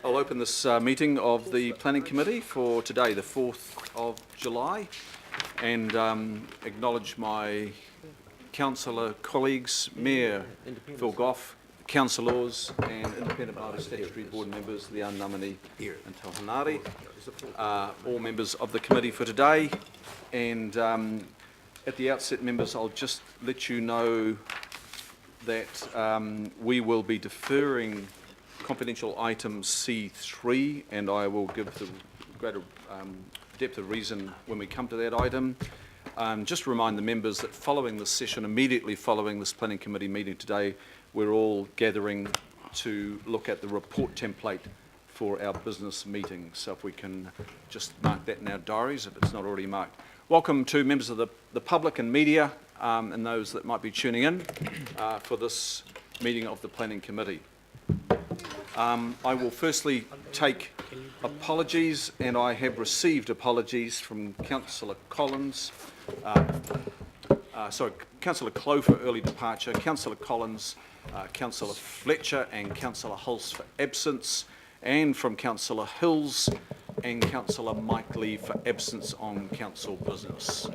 I'll open this meeting of the Planning Committee for today, the 4th of July, and acknowledge my councillor colleagues, Mayor Phil Goff, councillors and Independent Māori Statutory Board members, the Anamani and Tauhanari, all members of the committee for today. And at the outset, members, I'll just let you know that we will be deferring confidential item C3, and I will give the greater depth of reason when we come to that item. Just remind the members that following this session, immediately following this Planning Committee meeting today, we're all gathering to look at the report template for our business meeting. So if we can just mark that in our diaries, if it's not already marked. Welcome to members of the public and media and those that might be tuning in for this meeting of the Planning Committee. I will firstly take apologies, and I have received apologies from Councillor Collins, Councillor Clow for early departure, Councillor Collins, Councillor Fletcher and Councillor Hulse for absence, and from Councillor Hills and Councillor Mike Lee for absence on council business.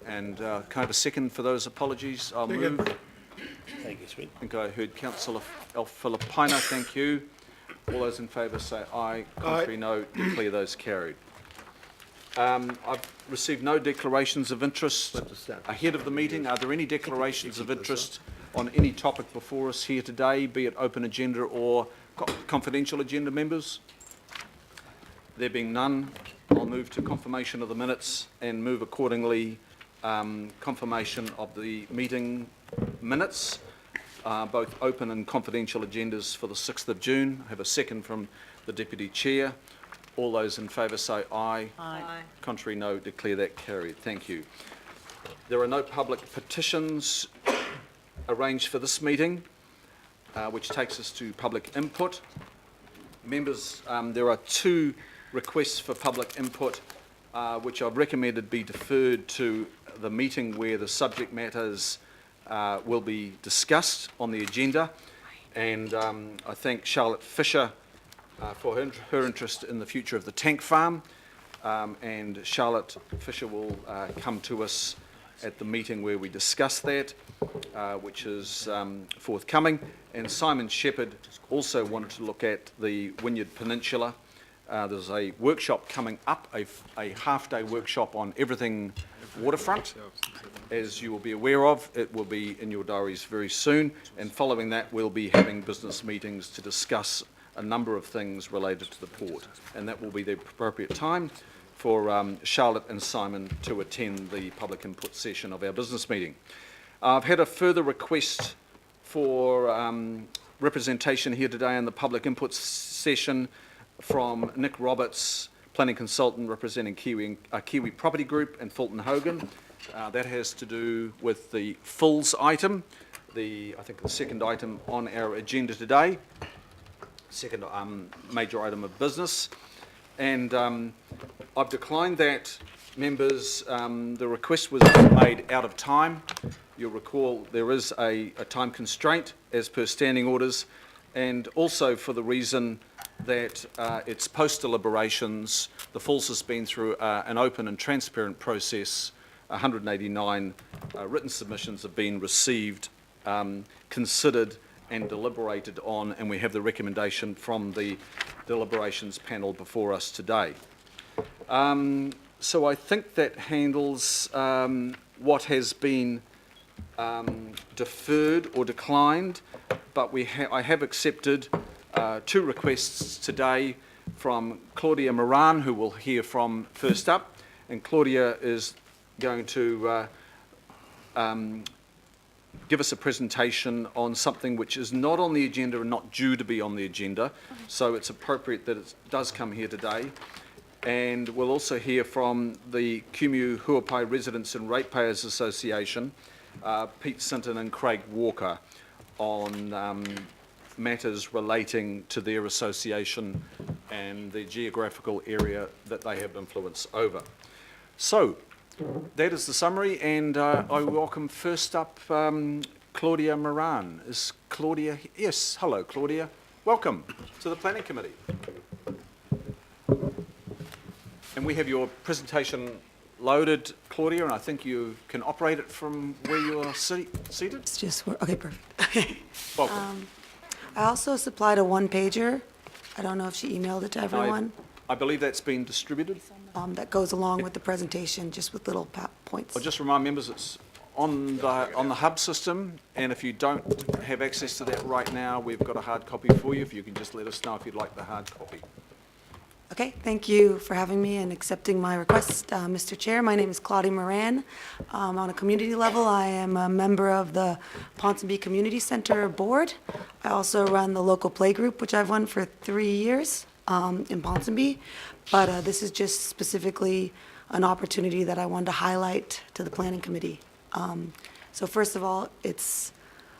And can I have a second for those apologies? I'll move. Thank you, Sweet. I think I heard Councillor Filipina, thank you. All those in favour say aye. Contrary, no. Declare those carried. I've received no declarations of interest ahead of the meeting. Are there any declarations of interest on any topic before us here today, be it open agenda or confidential agenda, members? There being none, I'll move to confirmation of the minutes and move accordingly confirmation of the meeting minutes, both open and confidential agendas for the 6th of June. I have a second from the Deputy Chair. All those in favour say aye. Aye. Contrary, no. Declare that carried. Thank you. There are no public petitions arranged for this meeting, which takes us to public input. Members, there are two requests for public input, which I've recommended be deferred to the meeting where the subject matters will be discussed on the agenda. And I thank Charlotte Fisher for her interest in the future of the tank farm. And Charlotte Fisher will come to us at the meeting where we discuss that, which is forthcoming. And Simon Shepherd also wanted to look at the Wynyard Peninsula. There's a workshop coming up, a half-day workshop on everything waterfront. As you will be aware of, it will be in your diaries very soon, and following that we'll be having business meetings to discuss a number of things related to the port, and that will be the appropriate time for Charlotte and Simon to attend the public input session of our business meeting. I've had a further request for representation here today in the public input session from Nick Roberts, planning consultant representing Kiwi Property Group and Fulton Hogan. That has to do with the Fulls item, I think the second item on our agenda today, second major item of business. And I've declined that, members. The request was made out of time. You'll recall there is a time constraint as per standing orders, and also for the reason that it's post-deliberations. The Fulls has been through an open and transparent process. 189 written submissions have been received, considered and deliberated on, and we have the recommendation from the deliberations panel before us today. So I think that handles what has been deferred or declined, but I have accepted two requests today from Claudia Moran, who we'll hear from first up, and Claudia is going to give us a presentation on something which is not on the agenda and not due to be on the agenda, so it's appropriate that it does come here today. And we'll also hear from the Kumu Huapai Residents and Ratepayers Association, Pete Sinton and Craig Walker, on matters relating to their association and the geographical area that they have influence over. So that is the summary, and I welcome first up Claudia Moran. Is Claudia? Yes, hello Claudia. Welcome to the Planning Committee. And we have your presentation loaded, Claudia, and I think you can operate it from where you are seated. It's just, okay, perfect. Welcome. I also supplied a one-pager. I don't know if she emailed it to everyone. I believe that's been distributed. That goes along with the presentation, just with little points. I'll just remind members it's on the hub system, and if you don't have access to that right now, we've got a hard copy for you. If you can just let us know if you'd like the hard copy. Okay, thank you for having me and accepting my request, Mr. Chair. My name is Claudia Moran. On a community level, I am a member of the Ponsonby Community Center Board. I also run the local play group, which I've run for 3 years in Ponsonby. But this is just specifically an opportunity that I wanted to highlight to the Planning Committee. So first of all, it's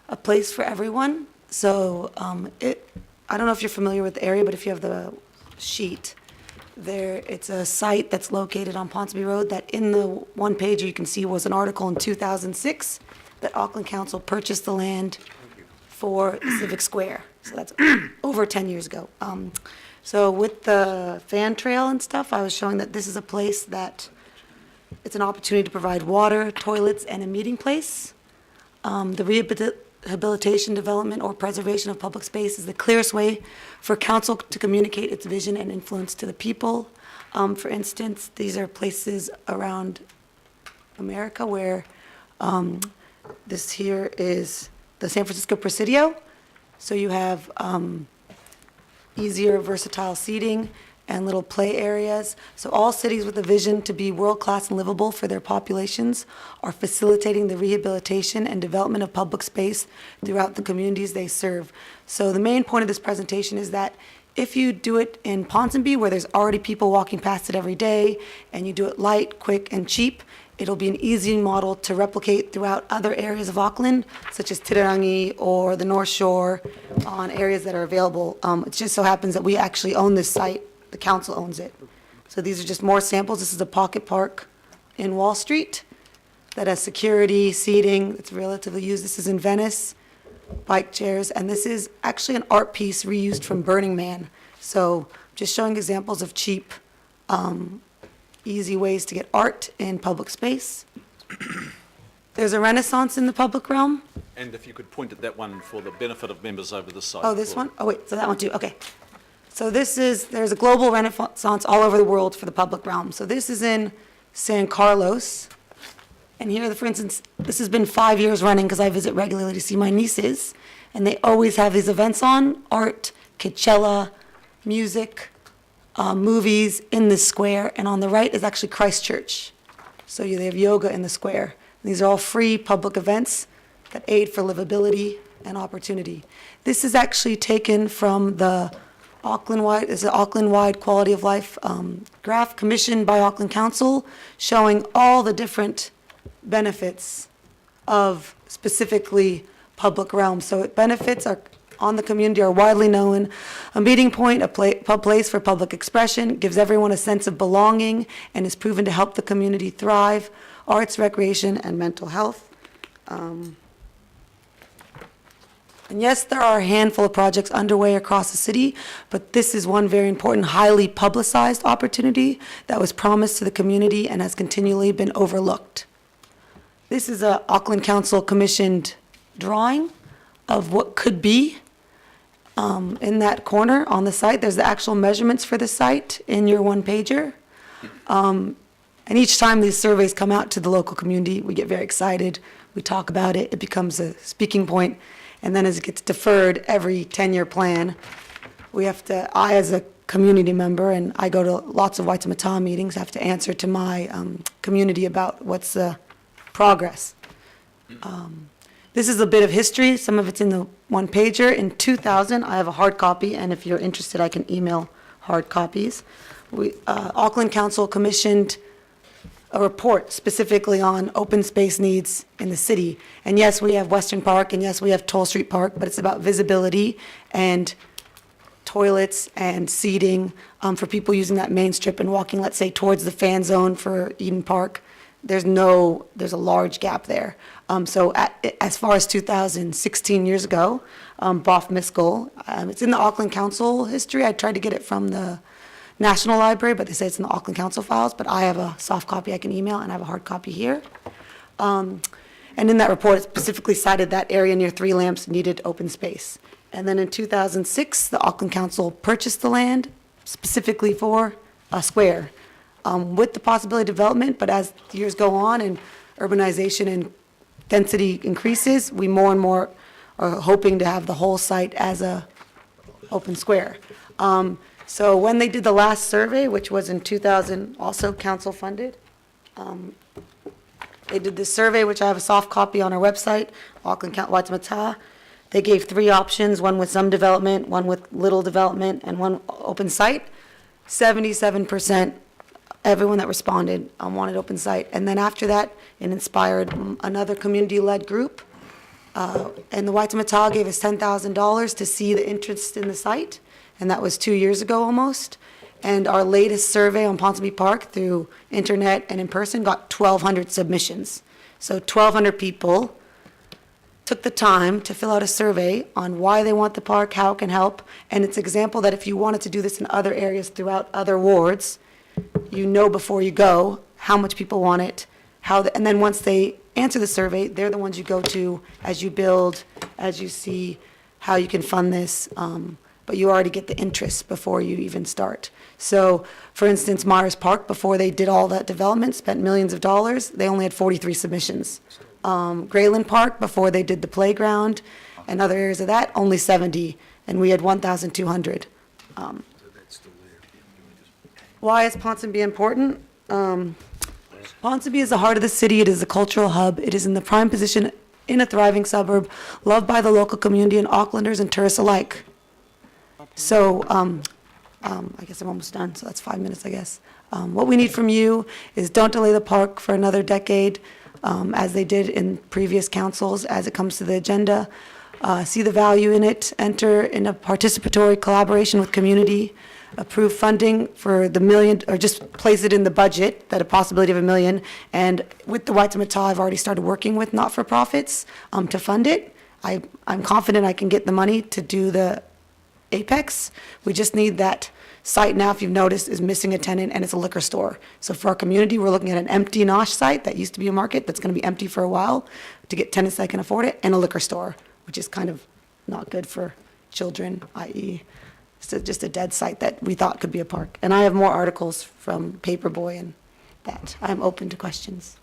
a place for everyone. So I don't know if you're familiar with the area, but if you have the sheet, it's a site that's located on Ponsonby Road that in the one page you can see was an article in 2006 that Auckland Council purchased the land for the Civic Square. So that's over 10 years ago. So with the fan trail and stuff, I was showing that this is a place that it's an opportunity to provide water, toilets, and a meeting place. The rehabilitation, development, or preservation of public space is the clearest way for council to communicate its vision and influence to the people. For instance, these are places around America where this here is the San Francisco Presidio. So you have easier, versatile seating and little play areas. So all cities with a vision to be world-class and livable for their populations are facilitating the rehabilitation and development of public space throughout the communities they serve. So the main point of this presentation is that if you do it in Ponsonby, where there's already people walking past it every day, and you do it light, quick, and cheap, it'll be an easy model to replicate throughout other areas of Auckland, such as Titirangi or the North Shore, on areas that are available. It just so happens that we actually own this site. The council owns it. So these are just more samples. This is a pocket park in Wall Street that has security, seating. It's relatively used. This is in Venice, bike chairs, and this is actually an art piece reused from Burning Man. So just showing examples of cheap, easy ways to get art in public space. There's a renaissance in the public realm. And if you could point at that one for the benefit of members over the side. Oh, this one? Oh, wait, so that one too, okay. So there's a global renaissance all over the world for the public realm. So this is in San Carlos. And here, for instance, this has been 5 years running because I visit regularly to see my nieces. And they always have these events on, art, Coachella, music, movies in this square. And on the right is actually Christchurch. So they have yoga in the square. These are all free public events that aid for livability and opportunity. This is actually taken from the Auckland-wide quality of life graph commissioned by Auckland Council, showing all the different benefits of specifically public realms. So benefits are on the community are widely known. A meeting point, a place for public expression, gives everyone a sense of belonging and is proven to help the community thrive, arts, recreation, and mental health. And yes, there are a handful of projects underway across the city, but this is one very important, highly publicized opportunity that was promised to the community and has continually been overlooked. This is a Auckland Council commissioned drawing of what could be in that corner on the site. There's the actual measurements for the site in your one-pager. And each time these surveys come out to the local community, we get very excited. We talk about it. It becomes a speaking point. And then as it gets deferred every 10-year plan, I as a community member, and I go to lots of Waitemata meetings, have to answer to my community about what's the progress. This is a bit of history. Some of it's in the one-pager. In 2000, I have a hard copy, and if you're interested, I can email hard copies. Auckland Council commissioned a report specifically on open space needs in the city. And yes, we have Western Park, and yes, we have Toll Street Park, but it's about visibility and toilets and seating for people using that main strip and walking, let's say, towards the fan zone for Eden Park. there's a large gap there. So as far as 2016 years ago, Boff Miskell, it's in the Auckland Council history. I tried to get it from the National Library, but they say it's in the Auckland Council files, but I have a soft copy I can email, and I have a hard copy here. And in that report, it specifically cited that area near Three Lamps needed open space. And then in 2006, the Auckland Council purchased the land specifically for a square, with the possibility of development, but as years go on and urbanization and density increases, we more and more are hoping to have the whole site as a open square. So when they did the last survey, which was in 2000, also council funded, they did this survey, which I have a soft copy on our website, Auckland Waitemata. They gave 3 options, one with some development, one with little development, and one open site. 77%, everyone that responded wanted open site. And then after that, it inspired another community-led group. And the Waitemata gave us $10,000 to see the interest in the site, and that was 2 years ago almost. And our latest survey on Ponsonby Park through internet and in person got 1,200 submissions. So 1,200 people took the time to fill out a survey on why they want the park, how it can help, and it's an example that if you wanted to do this in other areas throughout other wards, you know before you go how much people want it, and then once they answer the survey, they're the ones you go to as you build, as you see how you can fund this, but you already get the interest before you even start. So, for instance, Myers Park, before they did all that development, spent millions of dollars, they only had 43 submissions. Grayland Park, before they did the playground and other areas of that, only 70, and we had 1,200. Why is Ponsonby important? Ponsonby is the heart of the city. It is a cultural hub. It is in the prime position in a thriving suburb, loved by the local community and Aucklanders and tourists alike. So, I guess I'm almost done, so that's 5 minutes, I guess. What we need from you is don't delay the park for another decade, as they did in previous councils as it comes to the agenda. See the value in it, enter in a participatory collaboration with community, approve funding for the million, or just place it in the budget, that a possibility of $1 million. And with the Waitemata, I've already started working with not-for-profits to fund it. I'm confident I can get the money to do the Apex. We just need that site now, if you've noticed, is missing a tenant, and it's a liquor store. So for our community, we're looking at an empty Nosh site that used to be a market that's going to be empty for a while to get tenants that can afford it, and a liquor store, which is kind of not good for children, i.e. it's just a dead site that we thought could be a park. And I have more articles from Paperboy and that. I'm open to questions.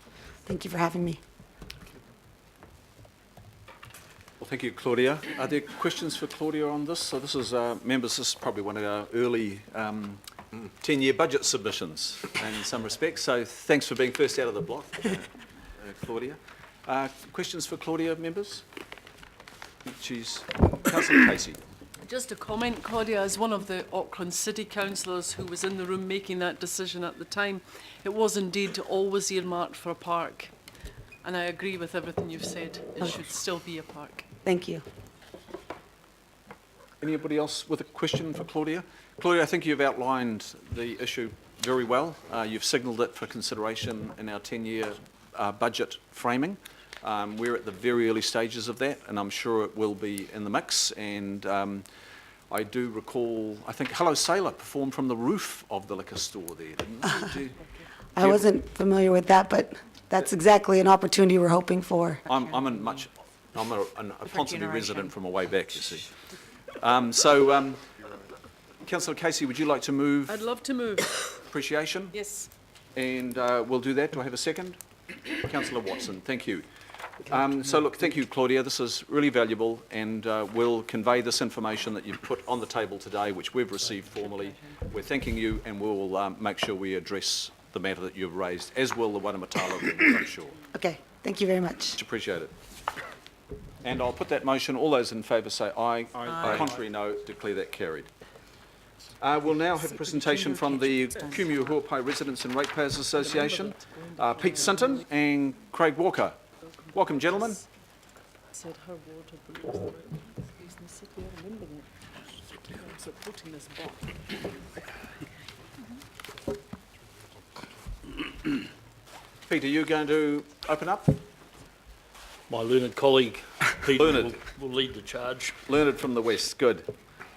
Thank you for having me. Well, thank you, Claudia. Are there questions for Claudia on this? So this is, members, this is probably one of our early 10-year budget submissions in some respects. So thanks for being first out of the block, Claudia. Questions for Claudia, members? She's Councillor Casey. Just a comment, Claudia, as one of the Auckland City Councillors who was in the room making that decision at the time, it was indeed always earmarked for a park. And I agree with everything you've said. It should still be a park. Thank you. Anybody else with a question for Claudia? Claudia, I think you've outlined the issue very well. You've signalled it for consideration in our 10-year budget framing. We're at the very early stages of that, and I'm sure it will be in the mix. And I do recall, I think Hello Sailor performed from the roof of the liquor store there, didn't I wasn't familiar with that, but that's exactly an opportunity we're hoping for. I'm a Ponsonby resident from a way back, you see. Councillor Casey, would you like to move? I'd love to move. Appreciation? Yes. And we'll do that. Do I have a second? Councillor Watson, thank you. So look, thank you, Claudia. This is really valuable, and we'll convey this information that you've put on the table today, which we've received formally. We're thanking you, and we'll make sure we address the matter that you've raised, as will the Waitemata members, I'm sure. Okay, thank you very much. Much appreciated. And I'll put that motion. All those in favour say aye. Aye. Contrary, no. Declare that carried. We'll now have a presentation from the Kumu Huapai Residents and Ratepayers Association, Pete Sinton and Craig Walker. Welcome, gentlemen. Said her water believes that he's in the city. I remember that. I was supporting this box. Peter, you going to open up? My learned colleague, Peter, Learned. will lead the charge. Learned from the West, good.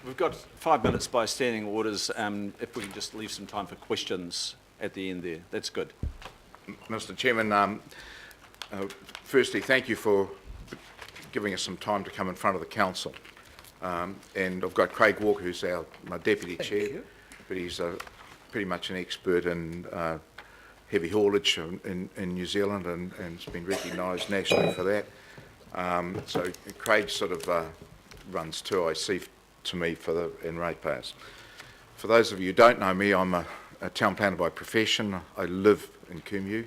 We've got 5 minutes by standing orders. If we can just leave some time for questions at the end there, that's good. Mr. Chairman, firstly, thank you for giving us some time to come in front of the council. And I've got Craig Walker, who's my deputy chair, but he's pretty much an expert in heavy haulage in New Zealand and has been recognised nationally for that. So Craig sort of runs 2IC to me in ratepayers. For those of you who don't know me, I'm a town planner by profession. I live in Kumeu.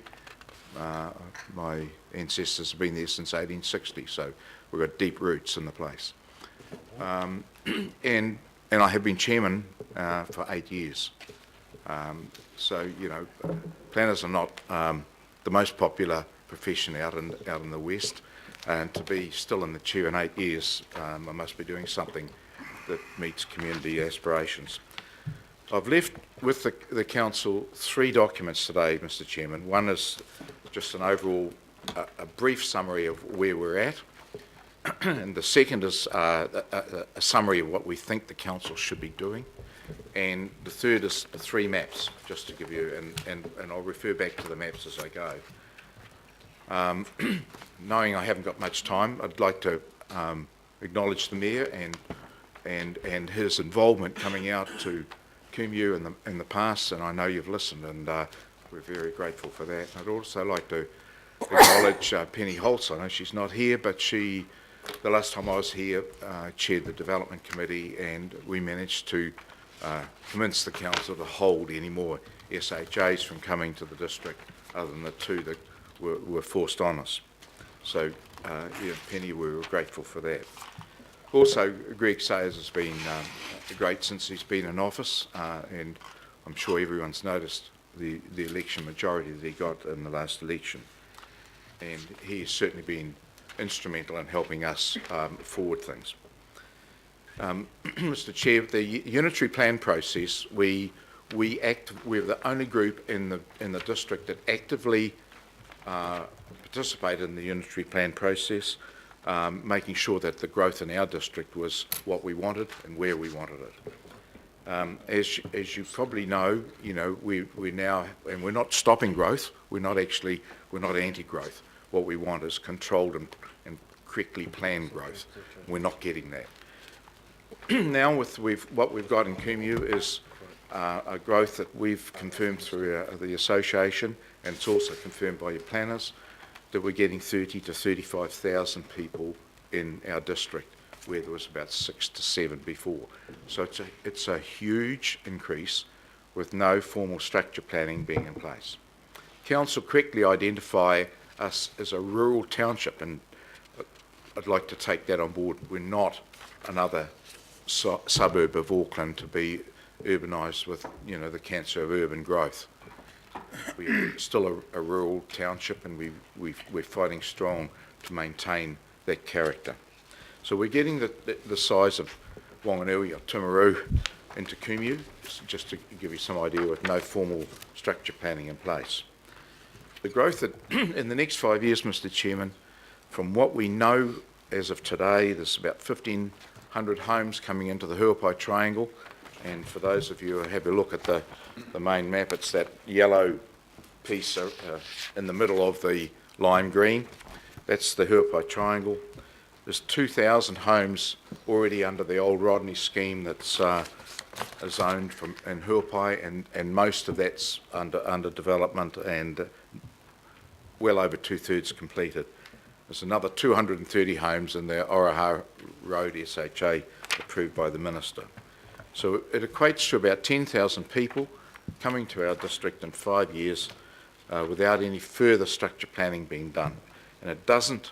My ancestors have been there since 1860, so we've got deep roots in the place. And I have been chairman for 8 years. So, you know, planners are not the most popular profession out in the West, and to be still in the chair in 8 years, I must be doing something that meets community aspirations. I've left with the council 3 documents today, Mr. Chairman. One is just an overall, a brief summary of where we're at, and the second is a summary of what we think the council should be doing, and the third is the 3 maps, just to give you, and I'll refer back to the maps as I go. Knowing I haven't got much time, I'd like to acknowledge the Mayor and his involvement coming out to Kumeu in the past, and I know you've listened, and we're very grateful for that. I'd also like to acknowledge Penny Holtz. I know she's not here, but she, the last time I was here, chaired the Development Committee, and we managed to convince the council to hold any more SHAs from coming to the district, other than the 2 that were forced on us. So, yeah, Penny, we were grateful for that. Also, Greg Sayers has been great since he's been in office, and I'm sure everyone's noticed the election majority that he got in the last election. And he has certainly been instrumental in helping us forward things. Mr. Chair, the unitary plan process, we're the only group in the district that actively participated in the unitary plan process, making sure that the growth in our district was what we wanted and where we wanted it. As you probably know, you know, we now, and we're not stopping growth. We're not anti-growth. What we want is controlled and correctly planned growth. We're not getting that. Now, what we've got in Kumeu is a growth that we've confirmed through the association, and it's also confirmed by your planners, that we're getting 30 to 35,000 people in our district, where there was about 6 to 7 before. So it's a huge increase with no formal structure planning being in place. Council correctly identify us as a rural township, and I'd like to take that on board. We're not another suburb of Auckland to be urbanised with, you know, the cancer of urban growth. We're still a rural township, and we're fighting strong to maintain that character. So we're getting the size of Whanganui or Timaru into Kumeu, just to give you some idea, with no formal structure planning in place. The growth that in the next 5 years, Mr. Chairman, from what we know as of today, there's about 1,500 homes coming into the Huapai Triangle. And for those of you who have a look at the main map, it's that yellow piece in the middle of the lime green. That's the Huapai Triangle. There's 2,000 homes already under the old Rodney scheme that's zoned in Huapai, and most of that's under development and well over 2/3 completed. There's another 230 homes in the Oraha Road SHA approved by the Minister. So it equates to about 10,000 people coming to our district in 5 years without any further structure planning being done. And it doesn't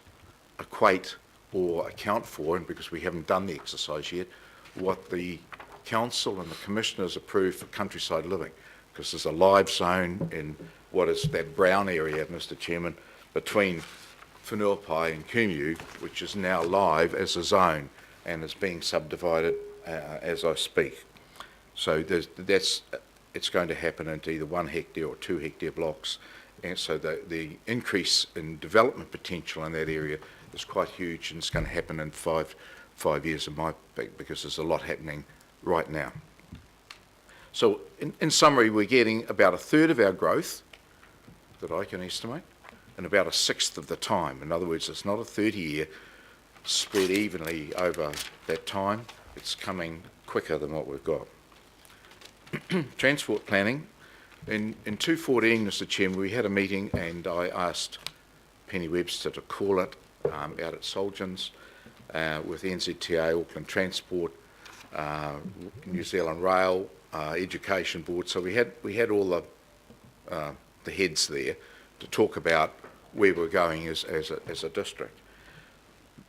equate or account for, and because we haven't done the exercise yet, what the council and the commissioners approved for countryside living, because there's a live zone in what is that brown area, Mr. Chairman, between Whenuapai and Kumeu, which is now live as a zone and is being subdivided as I speak. So it's going to happen into either 1 hectare or 2 hectare blocks And so the increase in development potential in that area is quite huge, and it's going to happen in five years in my pick, because there's a lot happening right now. So in summary, we're getting about a third of our growth that I can estimate, and about a sixth of the time. In other words, it's not a 30-year spread evenly over that time. It's coming quicker than what we've got. Transport planning. In 2014, Mr. Chairman, we had a meeting, and I asked Penny Webster to call it out at Solgens with NZTA, Auckland Transport, New Zealand Rail, Education Board. So we had all the heads there to talk about where we're going as a district.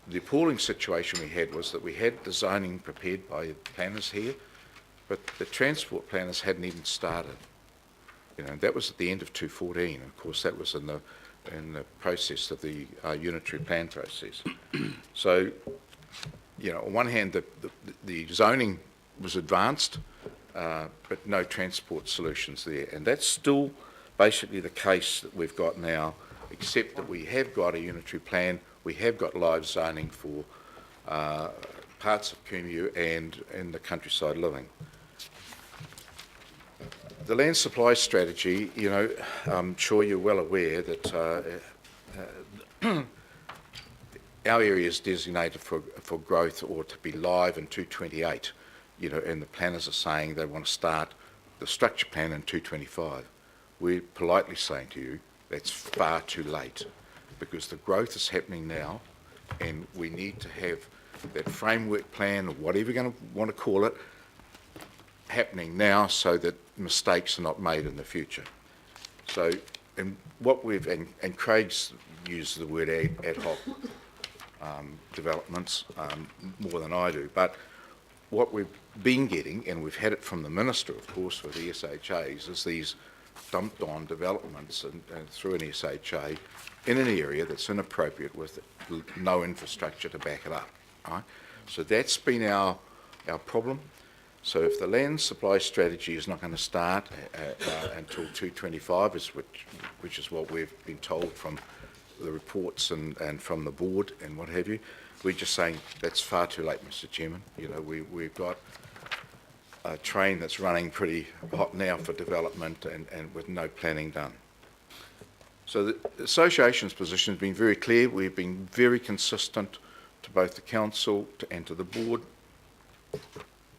The appalling situation we had was that we had the zoning prepared by planners here, but the transport planners hadn't even started. That was at the end of 2014. Of course, that was in the process of the unitary plan process. So, on one hand, the zoning was advanced, but no transport solutions there, and that's still basically the case that we've got now, except that we have got a unitary plan, we have got live zoning for parts of Kumeu and the countryside living. The land supply strategy, I'm sure you're well aware that our area is designated for growth, or to be live in 2028, and the planners are saying they want to start the structure plan in 2025. We're politely saying to you that's far too late, because the growth is happening now, and we need to have that framework plan, or whatever you're going to want to call it, happening now, so that mistakes are not made in the future. So, and Craig's used the word ad hoc developments more than I do, but what we've been getting, and we've had it from the Minister, of course, with the SHAs, is these dumped on developments and through an SHA in an area that's inappropriate with no infrastructure to back it up. Right? So that's been our problem. So if the land supply strategy is not going to start until 2025, which is what we've been told from the reports and from the board and what have you, we're just saying that's far too late, Mr. Chairman. We've got a train that's running pretty hot now for development and with no planning done. So the association's position has been very clear. We've been very consistent to both the council and to the board.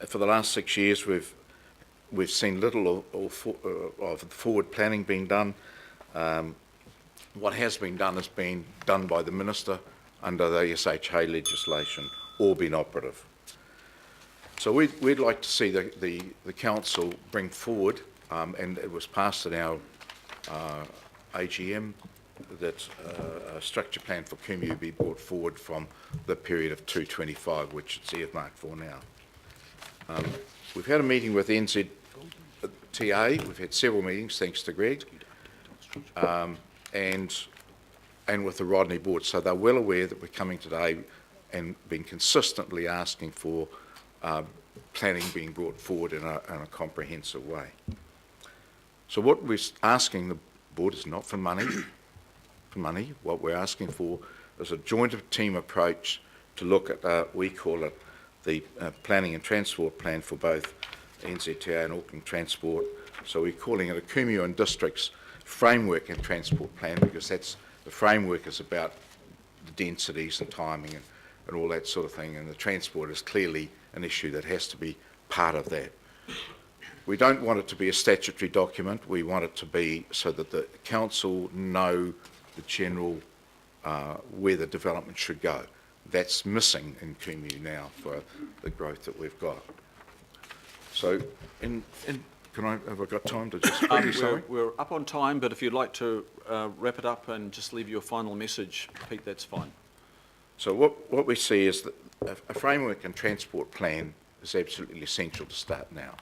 For the last 6 years, we've seen little of forward planning being done. What has been done has been done by the Minister under the SHA legislation, or been operative. So we'd like to see the council bring forward, and it was passed in our AGM, that a structure plan for Kumeu be brought forward from the period of 225, which it's earmarked for now. We've had a meeting with NZTA, we've had several meetings, thanks to Greg, and with the Rodney board, so they're well aware that we're coming today and been consistently asking for planning being brought forward in a comprehensive way. So what we're asking the board is not for money. What we're asking for is a joint team approach to look at, we call it the planning and transport plan for both NZTA and Auckland Transport. So we're calling it a Kumeu and Districts Framework and Transport Plan, because the framework is about the densities and timing and all that sort of thing, and the transport is clearly an issue that has to be part of that. We don't want it to be a statutory document. We want it to be so that the council know the general where the development should go. That's missing in Kumeu now for the growth that we've got. So, have I got time to just quickly summary? We're up on time, but if you'd like to wrap it up and just leave your final message, Pete, that's fine. So what we see is that a framework and transport plan is absolutely essential to start now.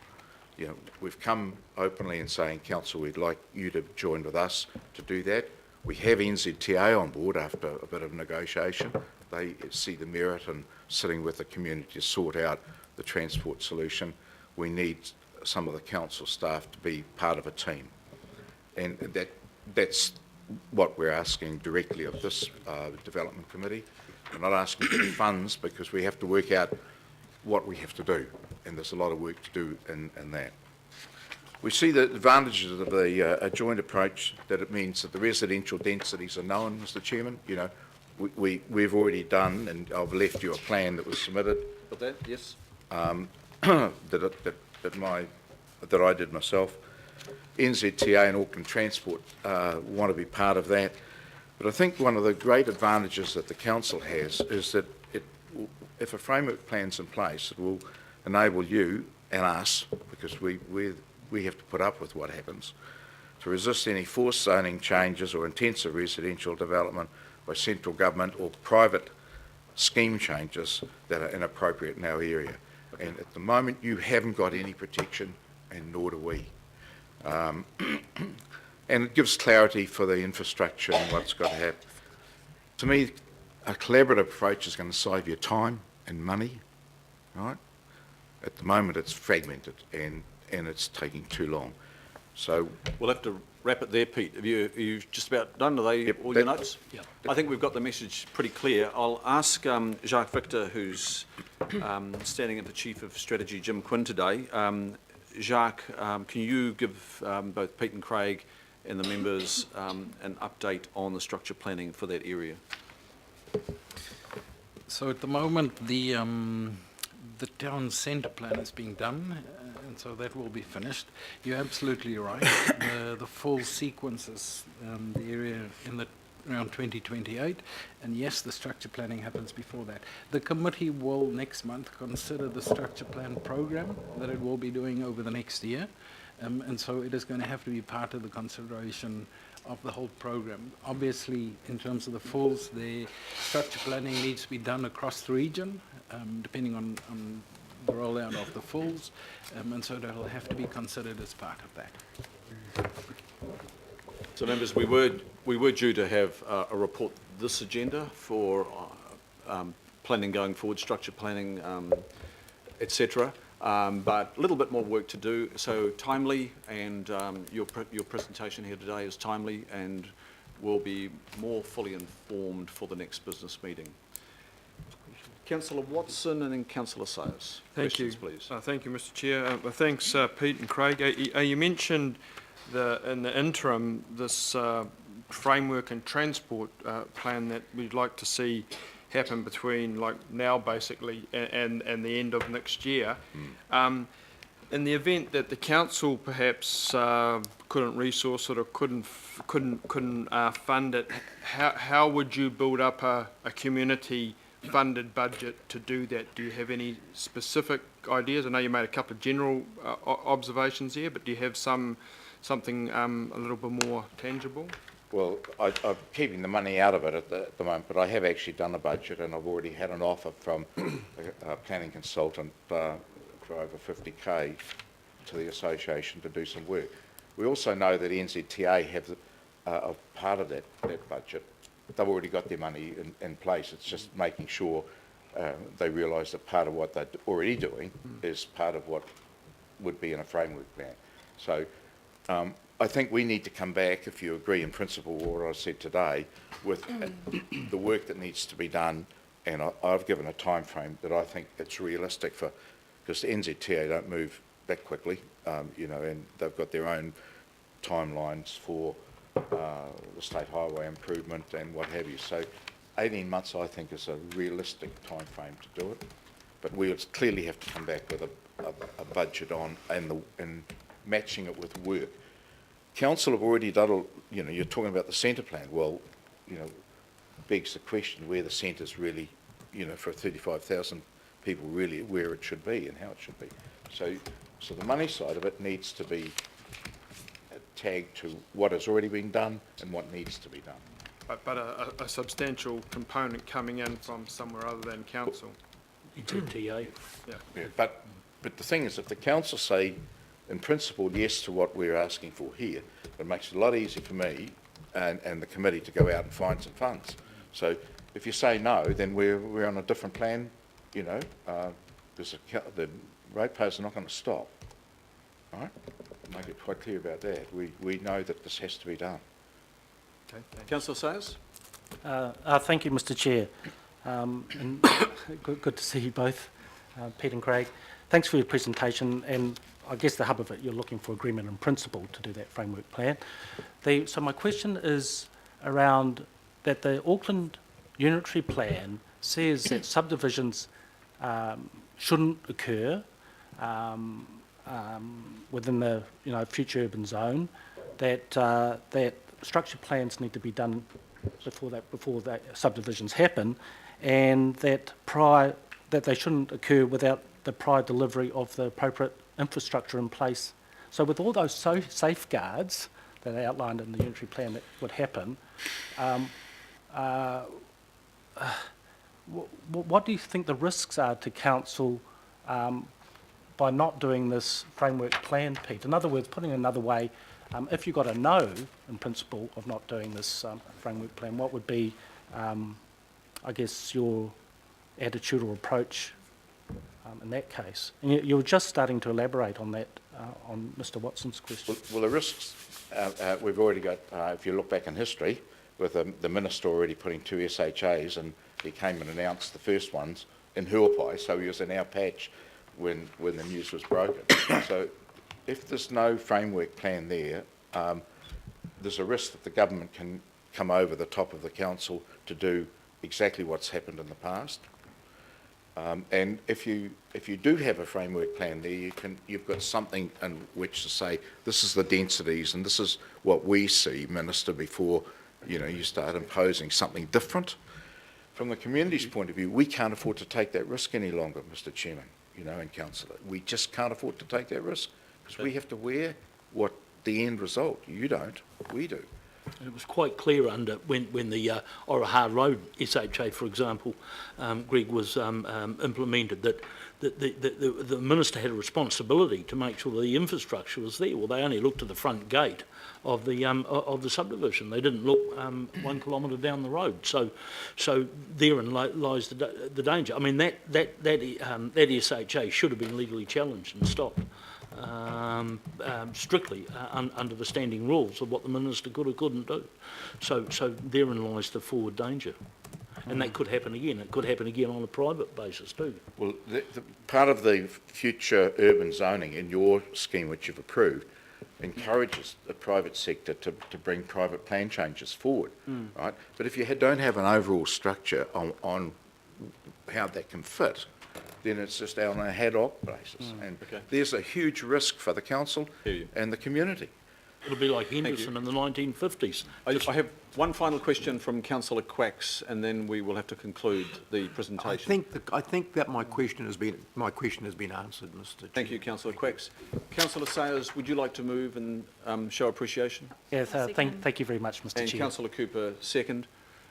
We've come openly and saying, Council, we'd like you to join with us to do that. We have NZTA on board after a bit of negotiation. They see the merit in sitting with the community to sort out the transport solution. We need some of the council staff to be part of a team. And that's what we're asking directly of this development committee. We're not asking for the funds because we have to work out what we have to do, and there's a lot of work to do in that. We see the advantages of a joint approach, that it means that the residential densities are known, Mr. Chairman. You know, we've already done, and I've left you a plan that was submitted Got that? Yes. that I did myself. NZTA and Auckland Transport want to be part of that. But I think one of the great advantages that the council has is that if a framework plan's in place, it will enable you and us, because we have to put up with what happens, to resist any forced zoning changes or intensive residential development by central government or private scheme changes that are inappropriate in our area. Okay. And at the moment, you haven't got any protection, and nor do we. And it gives clarity for the infrastructure and what's got to happen. To me, a collaborative approach is going to save you time and money, right? At the moment, it's fragmented and it's taking too long. So We'll have to wrap it there, Pete. Are you just about done? Are they Yep, all your that- notes? Yep. I think we've got the message pretty clear. I'll ask Jacques Victor, who's standing at the Chief of Strategy, Jim Quinn, today. Jacques, can you give both Pete and Craig and the members an update on the structure planning for that area? So at the moment, the town centre plan is being done, and so that will be finished. You're absolutely right. The full sequence is the area in the around 2028, and yes, the structure planning happens before that. The committee will next month consider the structure plan program that it will be doing over the next year, and so it is going to have to be part of the consideration of the whole program. Obviously, in terms of the falls, the structure planning needs to be done across the region, depending on the rollout of the falls, and so that will have to be considered as part of that. So members, we were due to have a report this agenda for planning going forward, structure planning, etc. But a little bit more work to do. So timely, and your presentation here today is timely, and will be more fully informed for the next business meeting. Councillor Watson and then Councillor Sayers. Thank you. Questions, please. Thank you, Mr. Chair. Thanks, Pete and Craig. You mentioned in the interim this framework and transport plan that we'd like to see happen between like now basically and the end of next year. In the event that the council perhaps couldn't resource it or couldn't fund it, how would you build up a community funded budget to do that? Do you have any specific ideas? I know you made a couple of general observations here, but do you have something a little bit more tangible? Well, I'm keeping the money out of it at the moment, but I have actually done a budget, and I've already had an offer from a planning consultant for over 50k to the association to do some work. We also know that NZTA have a part of that budget. They've already got their money in place. It's just making sure they realise that part of what they're already doing is part of what would be in a framework plan. So I think we need to come back, if you agree in principle with what I said today, with the work that needs to be done, and I've given a time frame that I think it's realistic for, because the NZTA don't move that quickly, you know, and they've got their own timelines for the state highway improvement and what have you. So 18 months, I think, is a realistic time frame to do it, but we'll clearly have to come back with a budget on and matching it with work. Council have already done, you know, you're talking about the centre plan. Well, you know, begs the question where the centre's really, you know, for 35,000 people, really where it should be and how it should be. So the money side of it needs to be tagged to what has already been done and what needs to be done. But a substantial component coming in from somewhere other than council. NZTA. Yeah, but the thing is, if the council say, in principle, yes to what we're asking for here, it makes it a lot easier for me and the committee to go out and find some funds. So if you say no, then we're on a different plan, you know, because the ratepayers are not going to stop. All right? Make it quite clear about that. We know that this has to be done. Okay, thanks. Councillor Sayers? Thank you, Mr Chair. And good to see you both, Pete and Craig. Thanks for your presentation, and I guess the hub of it, you're looking for agreement in principle to do that framework plan. So my question is around that the Auckland Unitary Plan says that subdivisions shouldn't occur within the future urban zone, that structure plans need to be done before that subdivisions happen, and that they shouldn't occur without the prior delivery of the appropriate infrastructure in place. So with all those safeguards that are outlined in the unitary plan that would happen, what do you think the risks are to council by not doing this framework plan, Pete? In other words, putting it another way, if you got a no in principle of not doing this framework plan, what would be, I guess, your attitude or approach in that case? And you were just starting to elaborate on that, on Mr Watson's question. Well, the risks, we've already got, if you look back in history, with the minister already putting 2 SHAs, and he came and announced the first ones in Huapai, so he was in our patch when the news was broken. So if there's no framework plan there, there's a risk that the government can come over the top of the council to do exactly what's happened in the past. And if you do have a framework plan there, you've got something in which to say, this is the densities and this is what we see, Minister, before you start imposing something different. From the community's point of view, we can't afford to take that risk any longer, Mr Chairman, and Councillor. We just can't afford to take that risk because we have to wear what the end result. You don't, we do. And it was quite clear when the Oroha Road SHA, for example, Greg, was implemented, that the minister had a responsibility to make sure the infrastructure was there. Well, they only looked at the front gate of the subdivision. They didn't look 1 kilometre down the road. So therein lies the danger. I mean, that SHA should have been legally challenged and stopped. Strictly under the standing rules of what the minister could or couldn't do. So therein lies the forward danger. And that could happen again. It could happen again on a private basis too. Well, the part of the future urban zoning in your scheme, which you've approved, encourages the private sector to bring private plan changes forward, right? But if you don't have an overall structure on how that can fit, then it's just on a ad hoc basis. And there's a huge risk for the council and the community. It'll be like Henderson in the 1950s. I have one final question from Councillor Quacks, and then we will have to conclude the presentation. I think that my question has been answered, Mr. Chair. Thank you, Councillor Quacks. Councillor Sayers, would you like to move and show appreciation? Yes, thank you very much, Mr And Chair. Councillor Cooper, second.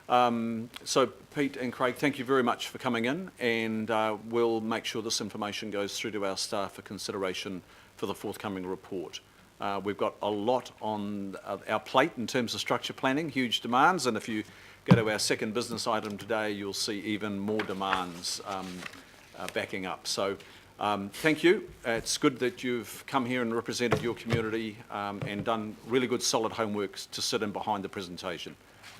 So Pete and Craig, thank you very much for coming in, and we'll make sure this information goes through to our staff for consideration for the forthcoming report. We've got a lot on our plate in terms of structure planning, huge demands, and if you go to our second business item today, you'll see even more demands backing up. So thank you. It's good that you've come here and represented your community and done really good solid homework to sit in behind the presentation.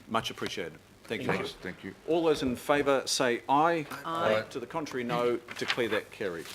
Much appreciated. Thank you. Thank you. All those in favour say aye. Aye. To the contrary, no. Declare that carried.